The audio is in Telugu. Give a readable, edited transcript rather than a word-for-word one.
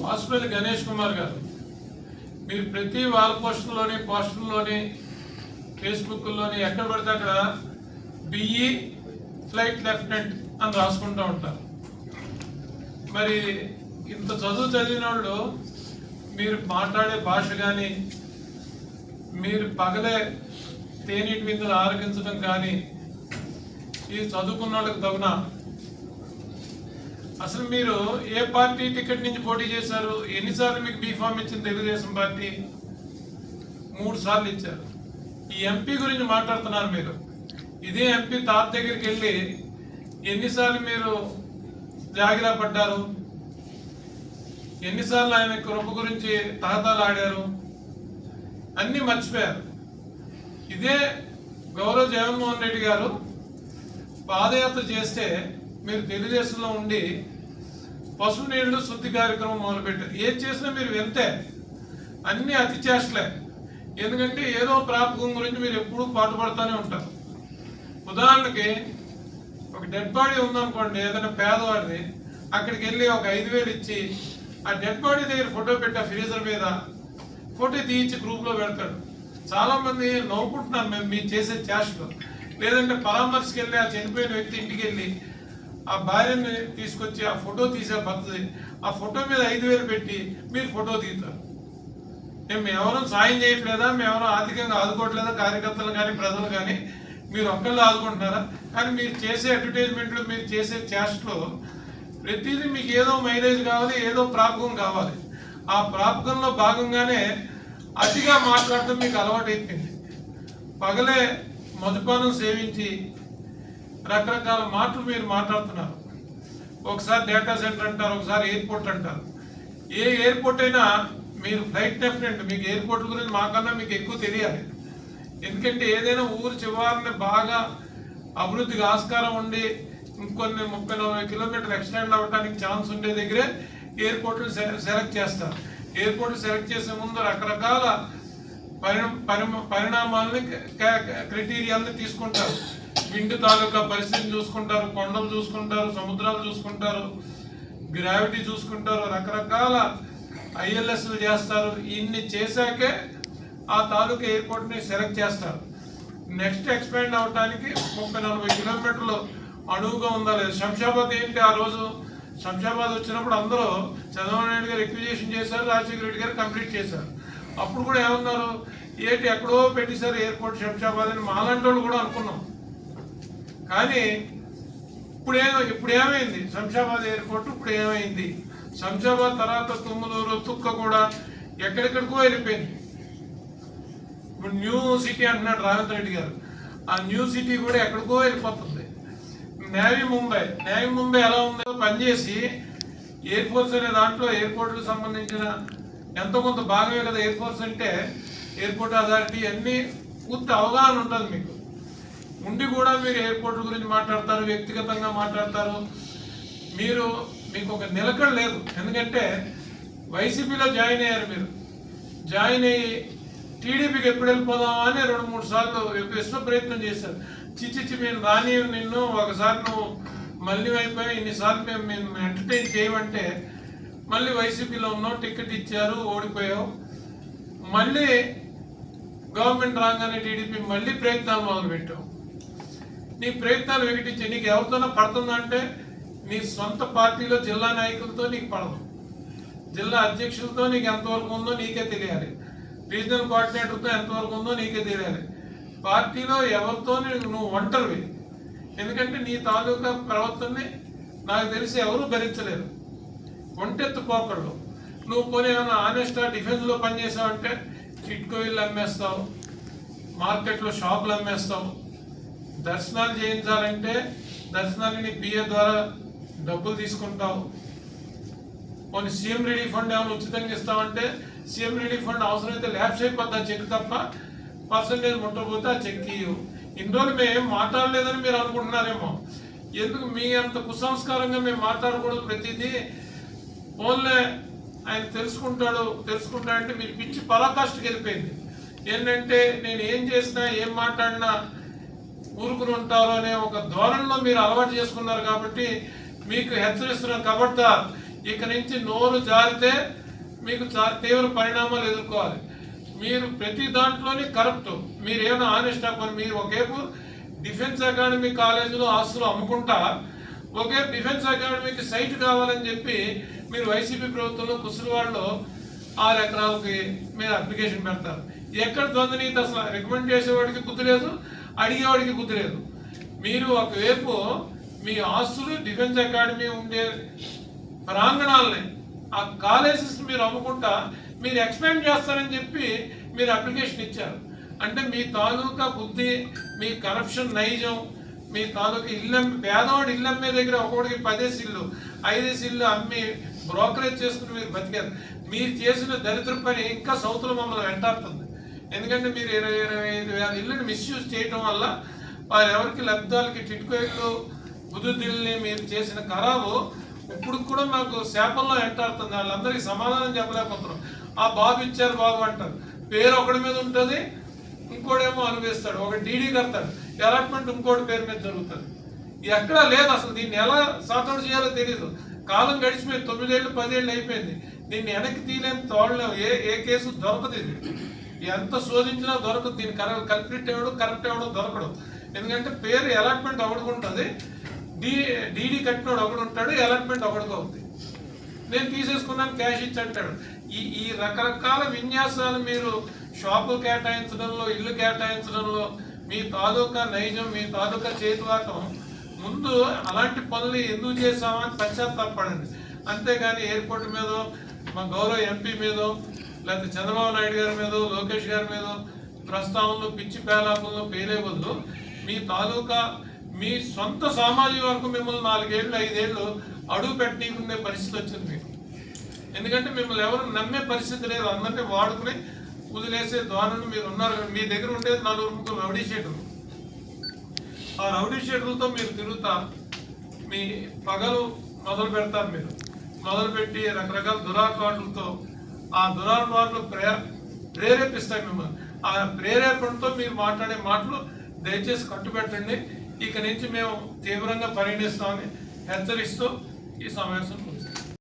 వాసుపల్లి గణేష్ కుమార్ గారు, మీరు ప్రతి వాల్ పోస్టుల్లోని ఫేస్బుక్లోని ఎక్కడ పడితే అక్కడ బిఈ ఫ్లైట్ లెఫ్టినెంట్ అని రాసుకుంటూ ఉంటారు. మరి ఇంత చదువు చదివిన వాళ్ళు మీరు మాట్లాడే భాష కానీ, మీరు పగలే తేనీటి విందులు ఆరగించడం కానీ ఇది చదువుకున్న వాళ్ళకి తగునా? అసలు మీరు ఏ పార్టీ టికెట్ నుంచి పోటీ చేశారు? ఎన్నిసార్లు మీకు బీఫామ్ ఇచ్చింది తెలుగుదేశం పార్టీ? 3 సార్లు ఇచ్చారు. ఈ ఎంపీ గురించి మాట్లాడుతున్నారు మీరు. ఇదే ఎంపీ తాత దగ్గరికి వెళ్ళి ఎన్నిసార్లు మీరు జాగిరా పడ్డారు? ఎన్నిసార్లు ఆయన కృప గురించి తహతాలు ఆడారు? అన్నీ మర్చిపోయారు. ఇదే గౌరవ జగన్మోహన్ రెడ్డి గారు పాదయాత్ర చేస్తే మీరు తెలుగుదేశంలో ఉండి పశువు నీళ్లు శుద్ధి కార్యక్రమం మొదలుపెట్టారు. ఏది చేసినా మీరు వెళ్తే అన్నీ అతి చేష్టలే. ఎందుకంటే ఏదో ప్రాపకం గురించి మీరు ఎప్పుడూ పాటుపడుతూనే ఉంటారు. ఉదాహరణకి ఒక డెడ్ బాడీ ఉందనుకోండి, ఏదైనా పేదవాడిది, అక్కడికి వెళ్ళి ఒక 5,000 ఇచ్చి ఆ డెడ్ బాడీ దగ్గర ఫోటో పెట్టి ఆ ఫ్రీజర్ మీద ఫోటో తీయించి గ్రూప్లో పెడతాడు. చాలామంది నవ్వుకుంటున్నారు మేము మీరు చేసే చేష్టలు. లేదంటే పరామర్శకి వెళ్ళి ఆ చనిపోయిన వ్యక్తి ఇంటికి వెళ్ళి ఆ భార్యని తీసుకొచ్చి ఆ ఫోటో తీసే పద్ధతి, ఆ ఫోటో మీద 5,000 పెట్టి మీరు ఫోటో తీస్తారు. మేము ఎవరూ సాయం చేయట్లేదా? మేము ఎవరో ఆర్థికంగా ఆదుకోవట్లేదా? కార్యకర్తలు కానీ ప్రజలు కానీ మీరు ఒక్కళ్ళు ఆదుకుంటున్నారా? కానీ మీరు చేసే అడ్వర్టైజ్మెంట్లు, మీరు చేసే చేష్టలో ప్రతిదీ మీకు ఏదో మైలేజ్ కావాలి, ఏదో ప్రాపకం కావాలి. ఆ ప్రాపకంలో భాగంగానే అతిగా మాట్లాడటం మీకు అలవాటు అయిపోయింది. పగలే మధుపానం సేవించి రకరకాల మాటలు మీరు మాట్లాడుతున్నారు. ఒకసారి డేటా సెంటర్ అంటారు, ఒకసారి ఎయిర్పోర్ట్ అంటారు. ఏ ఎయిర్పోర్ట్ అయినా మీరు ఫ్లైట్ లెఫ్టినెంట్, మీకు ఎయిర్పోర్ట్ గురించి మాకన్నా మీకు ఎక్కువ తెలియాలి. ఎందుకంటే ఏదైనా ఊరు చివరిని బాగా అభివృద్ధికి ఆస్కారం ఉండి ఇంకొన్ని 30-40 కిలోమీటర్లు ఎక్స్టెండ్ అవ్వడానికి ఛాన్స్ ఉండే దగ్గరే ఎయిర్పోర్ట్లు సెలెక్ట్ చేస్తారు. ఎయిర్పోర్ట్ సెలెక్ట్ చేసే ముందు రకరకాల పరిణామాలని క్రైటీరియాలని తీసుకుంటారు. విండ్ తాలూకా పరిస్థితిని చూసుకుంటారు, కొండలు చూసుకుంటారు, సముద్రాలు చూసుకుంటారు, గ్రావిటీ చూసుకుంటారు, రకరకాల ఐఎల్ఎస్లు చేస్తారు. ఇన్ని చేశాకే ఆ తాలూకా ఎయిర్పోర్ట్ని సెలెక్ట్ చేస్తారు. నెక్స్ట్ ఎక్స్పాండ్ అవ్వడానికి 30-40 కిలోమీటర్లు అడుగుగా ఉందా లేదు. శంషాబాద్ ఏంటి, ఆ రోజు శంషాబాద్ వచ్చినప్పుడు అందరూ చంద్రబాబు నాయుడు గారు ఎక్విజిషన్ చేశారు, రాజశేఖర రెడ్డి గారు కంప్లీట్ చేశారు. అప్పుడు కూడా ఏమన్నారు, ఏంటి ఎక్కడో పెట్టేశారు ఎయిర్పోర్ట్ శంషాబాద్ అని మాలాంటి వాళ్ళు కూడా అనుకున్నాం. కానీ ఇప్పుడు ఏమైంది? శంషాబాద్ ఎయిర్పోర్ట్ ఇప్పుడు ఏమైంది? శంషాబాద్ తర్వాత తుమ్మలూరు, తుక్క కూడా ఎక్కడెక్కడికో వెళ్ళిపోయింది. ఇప్పుడు న్యూ సిటీ అంటున్నాడు రేవంత్ రెడ్డి గారు. ఆ న్యూ సిటీ కూడా ఎక్కడికో వెళ్ళిపోతుంది. నేవీ ముంబై ఎలా ఉందో పనిచేసి ఎయిర్ ఫోర్స్ అనే దాంట్లో ఎయిర్పోర్ట్లకు సంబంధించిన ఎంతో కొంత భాగమే కదా ఎయిర్ ఫోర్స్ అంటే. ఎయిర్పోర్ట్ అథారిటీ అన్నీ పూర్తి అవగాహన ఉంటుంది మీకు. ఉండి కూడా మీరు ఎయిర్పోర్ట్ గురించి మాట్లాడతారు, వ్యక్తిగతంగా మాట్లాడతారు. మీకు ఒక నిలకడ లేదు. ఎందుకంటే వైసీపీలో జాయిన్ అయ్యారు. మీరు జాయిన్ అయ్యి టీడీపీకి ఎప్పుడు వెళ్ళిపోదామా అని 2-3 సార్లు విశ్వ ప్రయత్నం చేశారు. చిచ్చిచ్చి మేము రాని నిన్ను ఒకసారి నువ్వు మళ్ళీ అయిపోయి ఇన్నిసార్లు మేము ఎంటర్టైన్ చేయమంటే మళ్ళీ వైసీపీలో ఉన్నావు, టికెట్ ఇచ్చారు, ఓడిపోయావు. మళ్ళీ గవర్నమెంట్ రాగానే టీడీపీ మళ్ళీ ప్రయత్నాలు మొదలుపెట్టావు. నీ ప్రయత్నాలు వికటించి నీకు ఎవరితోనో పడుతుందంటే నీ సొంత పార్టీలో జిల్లా నాయకులతో నీకు పడదు. జిల్లా అధ్యక్షులతో నీకు ఎంతవరకు ఉందో నీకే తెలియాలి. రీజనల్ కోఆర్డినేటర్తో ఎంతవరకు ఉందో నీకే తెలియాలి. పార్టీలో ఎవరితో నువ్వు ఒంటరివి. ఎందుకంటే నీ తాలూకా ప్రవర్తనని నాకు తెలిసి ఎవరూ భరించలేరు. ఒంటెత్తు పోకళ్ళు. నువ్వు పోనీ ఏమైనా ఆనెస్టా డిఫెన్స్లో పనిచేసావంటే కిట్కో ఇల్లు అమ్మేస్తావు, మార్కెట్లో షాపులు అమ్మేస్తావు. దర్శనాలు చేయించాలంటే దర్శనాలని పిఏ ద్వారా డబ్బులు తీసుకుంటావు. కొన్ని సీఎం రిలీఫ్ ఫండ్ ఏమైనా ఉచితంగా ఇస్తామంటే సీఎం రిలీఫ్ ఫండ్ అవసరమైతే ల్యాబ్స్ అయిపోద్ది ఆ చెక్ తప్ప, పర్సంటేజ్ ముట్టకపోతే ఆ చెక్ ఇవ్వు. ఇన్ని రోజులు మేము మాట్లాడలేదని మీరు అనుకుంటున్నారేమో. ఎందుకు మీ అంత కుసంస్కారంగా మేము మాట్లాడకూడదు ప్రతిదీ? ఓన్లే ఆయన తెలుసుకుంటాడంటే మీరు పిచ్చి పరాకాష్ఠకి వెళ్ళిపోయింది. ఏంటంటే నేను ఏం చేసినా ఏం మాట్లాడినా ఊరుకుని ఉంటారు అనే ఒక ధోరణిలో మీరు అలవాటు చేసుకున్నారు. కాబట్టి మీకు హెచ్చరిస్తున్న కబడ్దార్, ఇక నుంచి నోరు జారితే మీకు తీవ్ర పరిణామాలు ఎదుర్కోవాలి. మీరు ప్రతి దాంట్లోనే కరప్ట్. మీరు ఏమైనా ఆనెస్ట్ అవ్వరు. మీరు ఒకేపు డిఫెన్స్ అకాడమీ కాలేజీలో ఆస్తులు అమ్ముకుంటా ఒకే డిఫెన్స్ అకాడమీకి సైట్ కావాలని చెప్పి మీరు వైసీపీ ప్రభుత్వంలో కుసురువాడలో 6 ఎకరాలకి మీరు అప్లికేషన్ పెడతారు. ఎక్కడ ద్వంద్వనీతి అసలు రికమెండ్ చేసేవాడికి బుద్ధి లేదు, అడిగేవాడికి బుద్ధి లేదు. మీరు ఒకవైపు మీ ఆస్తులు డిఫెన్స్ అకాడమీ ఉండే ప్రాంగణాలని ఆ కాలేజెస్ మీరు అమ్ముకుంటా మీరు ఎక్స్పాండ్ చేస్తారని చెప్పి మీరు అప్లికేషన్ ఇచ్చారు. అంటే మీ తాలూకా బుద్ధి, మీ కరప్షన్ నైజం, మీ తాలూకా పేదవాడి ఇల్లు అమ్మే దగ్గర ఒకటికి 10 ఇల్లు 5 ఇల్లు అమ్మి బ్రోకరేజ్ చేసుకుని మీరు బతికారు. మీరు చేసిన దరిద్ర పని ఇంకా సౌత్లో మమ్మల్ని వెంటాడుతుంది. ఎందుకంటే మీరు 20-25 ఇళ్ళని మిస్యూజ్ చేయటం వల్ల వారెవరికి లబ్ధాలకి టిట్కో ఇళ్ళు బుద్ధుల్ని మీరు చేసిన ఖరాబు ఇప్పుడు కూడా మాకు శాపంలో వెంటాడుతుంది. వాళ్ళందరికీ సమాధానం చెప్పలేకపోతున్నాం. ఆ బాబు ఇచ్చారు బాబు అంటారు, పేరు ఒకటి మీద ఉంటుంది, ఇంకోటేమో అనుభవిస్తాడు, ఒక డీడీ కడతాడు, అలాట్మెంట్ ఇంకోటి పేరు మీద జరుగుతుంది. ఎక్కడా లేదు అసలు. దీన్ని ఎలా సార్ట్అవుట్ చేయాలో తెలియదు. కాలం గడిచిపోయింది, 9 ఏళ్ళు 10 ఏళ్ళు అయిపోయింది. దీన్ని వెనక్కి తీయలేని తోడలేము. ఏ కేసు దొరకదు. ఇది ఎంత శోధించినా దొరకదు. దీన్ని కల్పిట్ ఎవడు కరెక్ట్ ఎవడో దొరకడు. ఎందుకంటే పేరు అలాట్మెంట్ ఒకడుకుంటుంది, డీడీ కట్టినోడు ఒకడు ఉంటాడు, అలాట్మెంట్ ఒకడుగా అవుతుంది. నేను తీసేసుకున్నాను క్యాష్ ఇచ్చి అంటాడు. ఈ రకరకాల విన్యాసాలు మీరు షాపులు కేటాయించడంలో, ఇల్లు కేటాయించడంలో మీ తాలూకా నైజం, మీ తాలూకా చేతివాటం. ముందు అలాంటి పనులు ఎందుకు చేసామని పశ్చాత్తాపడండి. అంతేగాని ఎయిర్పోర్ట్ మీదో, మా గౌరవ ఎంపీ మీదో, లేకపోతే చంద్రబాబు నాయుడు గారి మీదో, లోకేష్ గారి మీదో ప్రస్తావనలు పిచ్చి పేలాపంలో పేలే బదులు మీ తాలూకా మీ సొంత సామాజిక వర్గం మిమ్మల్ని 4 ఏళ్ళు 5 ఏళ్ళు అడుగు పెట్టనీకుండే పరిస్థితి వచ్చింది మీకు. ఎందుకంటే మిమ్మల్ని ఎవరు నమ్మే పరిస్థితి లేదు. అందరినీ వాడుకుని వదిలేసే ధోరణి మీరు ఉన్నారు. మీ దగ్గర ఉండేది 4-3 రౌడీ షీటర్లు. ఆ రౌడీ షీటర్లతో మీరు తిరుగుతా మీ పగలు మొదలు పెడతారు. మీరు మొదలుపెట్టి రకరకాల దురాకారులతో ఆ దురాకారులు ప్రేరేపిస్తాయి మిమ్మల్ని. ఆ ప్రేరేపణతో మీరు మాట్లాడే మాటలు దయచేసి కట్టుబెట్టండి. ఇక నుంచి మేము తీవ్రంగా పరిగణిస్తామని హెచ్చరిస్తూ ఈ సమావేశం